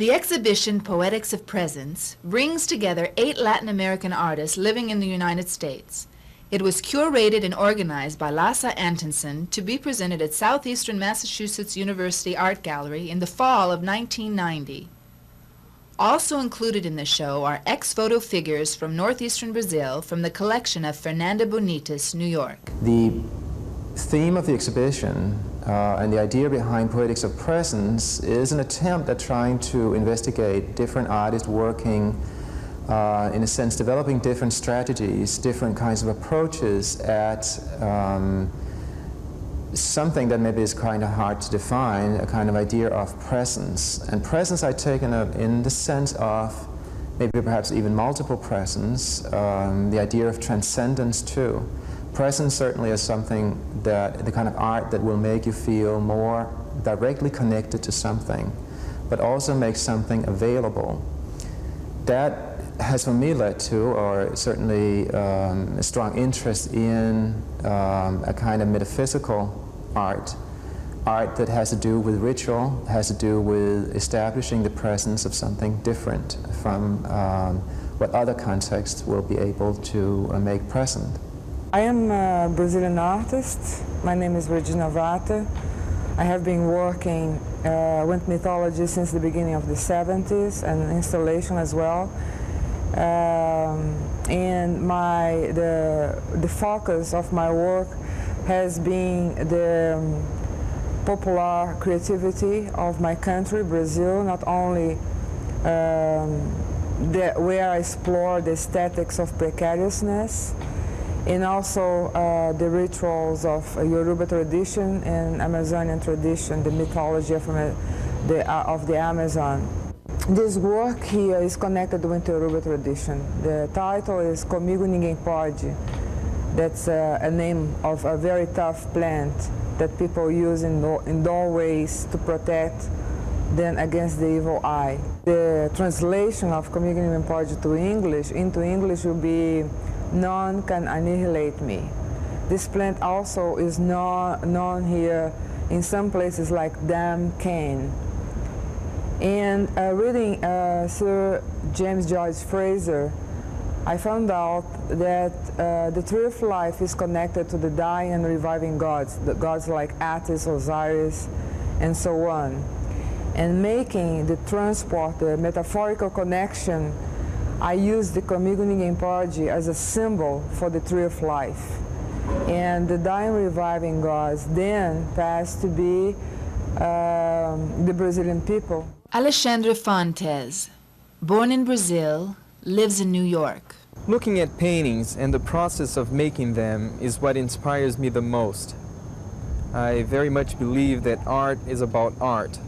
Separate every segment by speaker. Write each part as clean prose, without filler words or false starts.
Speaker 1: The exhibition Poetics of Presence brings together 8 Latin American artists living in the United States. It was curated and organized by Lasse Antonsen to be presented at Southeastern Massachusetts University Art Gallery in the fall of 1990. Also included in the show are ex-photo figures from northeastern Brazil from the collection of Fernanda Bonitas, New York.
Speaker 2: The theme of the exhibition and the idea behind Poetics of Presence is an attempt at trying to investigate different artists working, in a sense, developing different strategies, different kinds of approaches at something that maybe is kind of hard to define, a kind of idea of presence. And presence I take in the sense of maybe perhaps even multiple presence, the idea of transcendence too. Presence certainly is something that, the kind of art that will make you feel more directly connected to something, but also make something available. That has for me led to, or certainly a strong interest in a kind of metaphysical art that has to do with ritual, has to do with establishing the presence of something different from what other contexts will be able to make present.
Speaker 3: I am a Brazilian artist. My name is Regina Vater. I have been working with mythology since the beginning of the 70s and installation as well. And the focus of my work has been the popular creativity of my country, Brazil, not only where I explore the aesthetics of precariousness, and also the rituals of Yoruba tradition and Amazonian tradition, the mythology of the Amazon. This work here is connected with the Yoruba tradition. The title is Comigo Ninguém Pode. That's a name of a very tough plant that people use in doorways to protect them against the evil eye. The translation of Comigo Ninguém Pode into English will be "None can annihilate me." This plant also is known here in some places like Dam Cane. And reading Sir James George Frazer, I found out that the tree of life is connected to the dying and reviving gods, the gods like Attis, Osiris, and so on. And making the transport, the metaphorical connection, I used the Comigo Ninguém Pode as a symbol for the tree of life. And the dying reviving gods then passed to be the Brazilian people.
Speaker 1: Alexandre Fontes, born in Brazil, lives in New York.
Speaker 4: Looking at paintings and the process of making them is what inspires me the most. I very much believe that art is about art,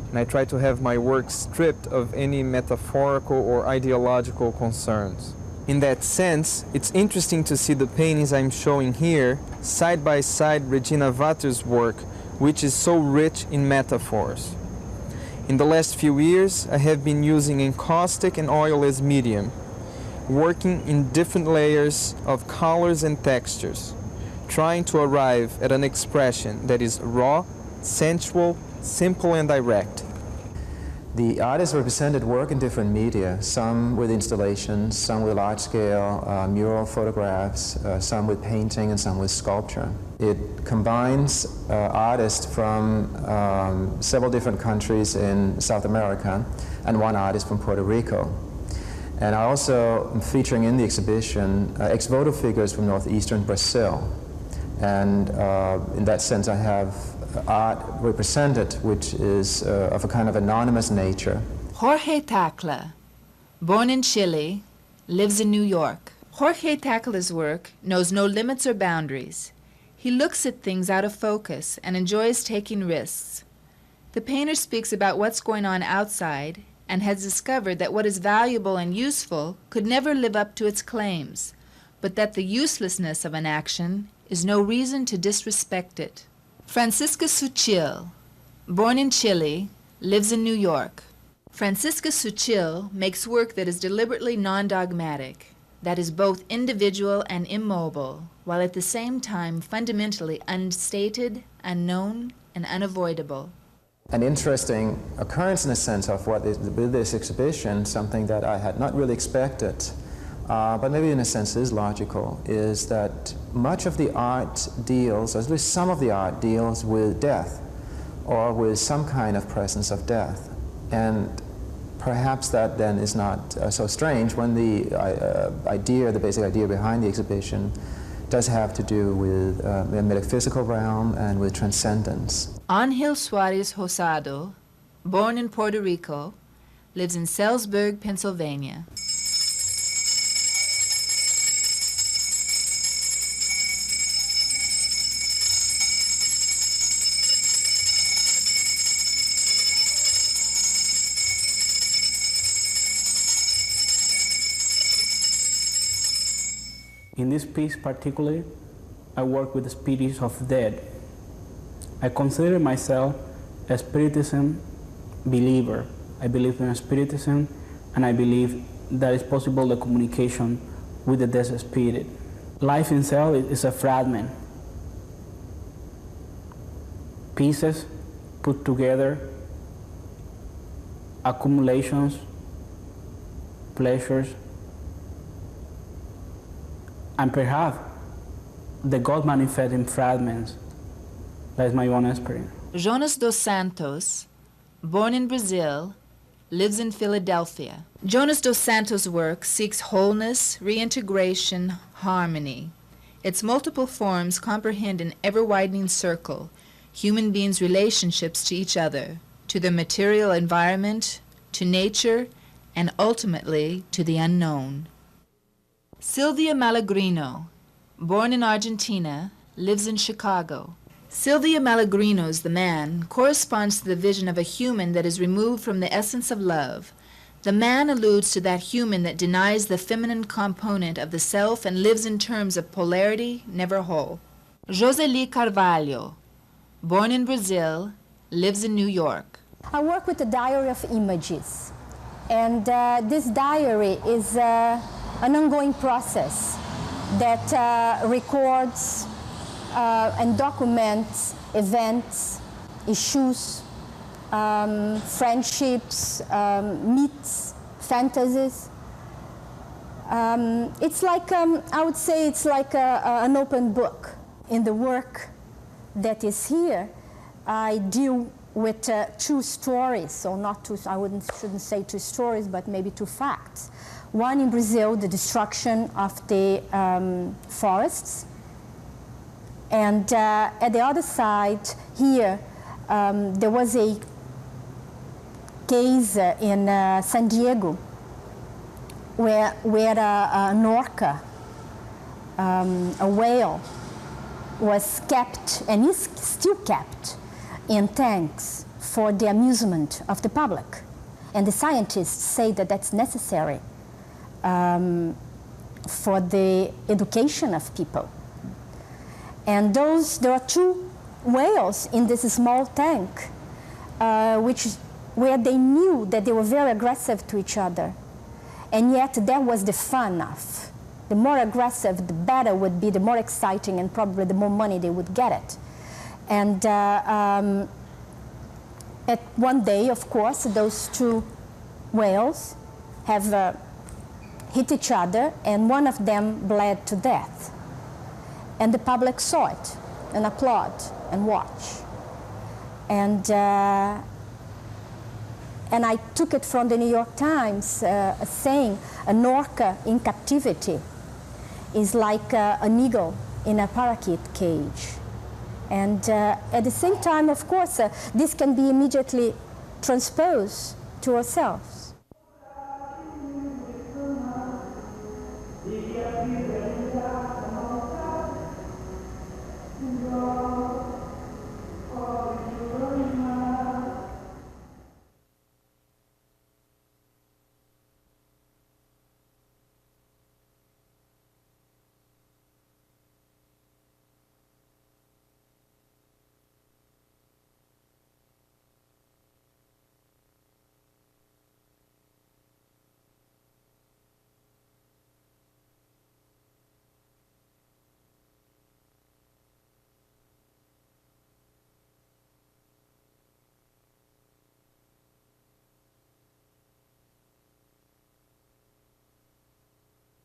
Speaker 4: and I try to have my work stripped of any metaphorical or ideological concerns. In that sense, it's interesting to see the paintings I'm showing here side by side Regina Vater's work, which is so rich in metaphors. In the last few years, I have been using encaustic and oil as medium, working in different layers of colors and textures, trying to arrive at an expression that is raw, sensual, simple and direct.
Speaker 2: The artists represented work in different media, some with installations, some with large-scale mural photographs, some with painting and some with sculpture. It combines artists from several different countries in South America and one artist from Puerto Rico. And I also am featuring in the exhibition ex-voto figures from northeastern Brazil. And in that sense I have art represented which is of a kind of anonymous nature.
Speaker 1: Jorge Tacla, born in Chile, lives in New York. Jorge Tacla's work knows no limits or boundaries. He looks at things out of focus and enjoys taking risks. The painter speaks about what's going on outside and has discovered that what is valuable and useful could never live up to its claims, but that the uselessness of an action is no reason to disrespect it. Francisca Sutil, born in Chile, lives in New York. Francisca Sutil makes work that is deliberately non-dogmatic, that is both individual and immobile, while at the same time fundamentally unstated, unknown, and unavoidable.
Speaker 2: an interesting occurrence in a sense of what is with this exhibition, something that I had not really expected, but maybe in a sense is logical, is that much of the art deals, or at least some of the art deals with death, or with some kind of presence of death. And perhaps that then is not so strange when the the basic idea behind the exhibition does have to do with the metaphysical realm and with transcendence.
Speaker 1: Angel Suarez-Rosado, born in Puerto Rico, lives in Salisbury, Pennsylvania.
Speaker 5: In this piece particularly, I work with the spirits of the dead. I consider myself a Spiritism believer. I believe in Spiritism, and I believe that it's possible the communication with the dead spirit. Life itself is a fragment. Pieces put together, accumulations, pleasures, and perhaps the God manifests in fragments. That is my own experience.
Speaker 1: Jonas dos Santos, born in Brazil, lives in Philadelphia. Jonas dos Santos' work seeks wholeness, reintegration, harmony. Its multiple forms comprehend an ever-widening circle, human beings' relationships to each other, to the material environment, to nature, and ultimately to the unknown. Silvia Malegrino, born in Argentina, lives in Chicago. Silvia Malegrino's The Man corresponds to the vision of a human that is removed from the essence of love. The man alludes to that human that denies the feminine component of the self and lives in terms of polarity, never whole. Joseli Carvalho, born in Brazil, lives in New York.
Speaker 6: I work with a diary of images, and this diary is an ongoing process that records and documents events, issues, friendships, myths, fantasies. It's like, I would say it's like an open book. In the work that is here, I deal with two stories, so not two, shouldn't say two stories, but maybe two facts. One in Brazil, the destruction of the forests, and at the other side here, there was a case in San Diego where an orca, a whale, was kept and is still kept in tanks for the amusement of the public. And the scientists say that that's necessary for the education of people. And there are two whales in this small tank, where they knew that they were very aggressive to each other. And yet that was the fun of. The more aggressive, the better would be, the more exciting, and probably the more money they would get it. And at one day, of course, those two whales have hit each other, and one of them bled to death. And the public saw it, and applaud, and watch. And I took it from the New York Times, saying an orca in captivity is like an eagle in a parakeet cage. And at the same time, of course, this can be immediately transposed to ourselves.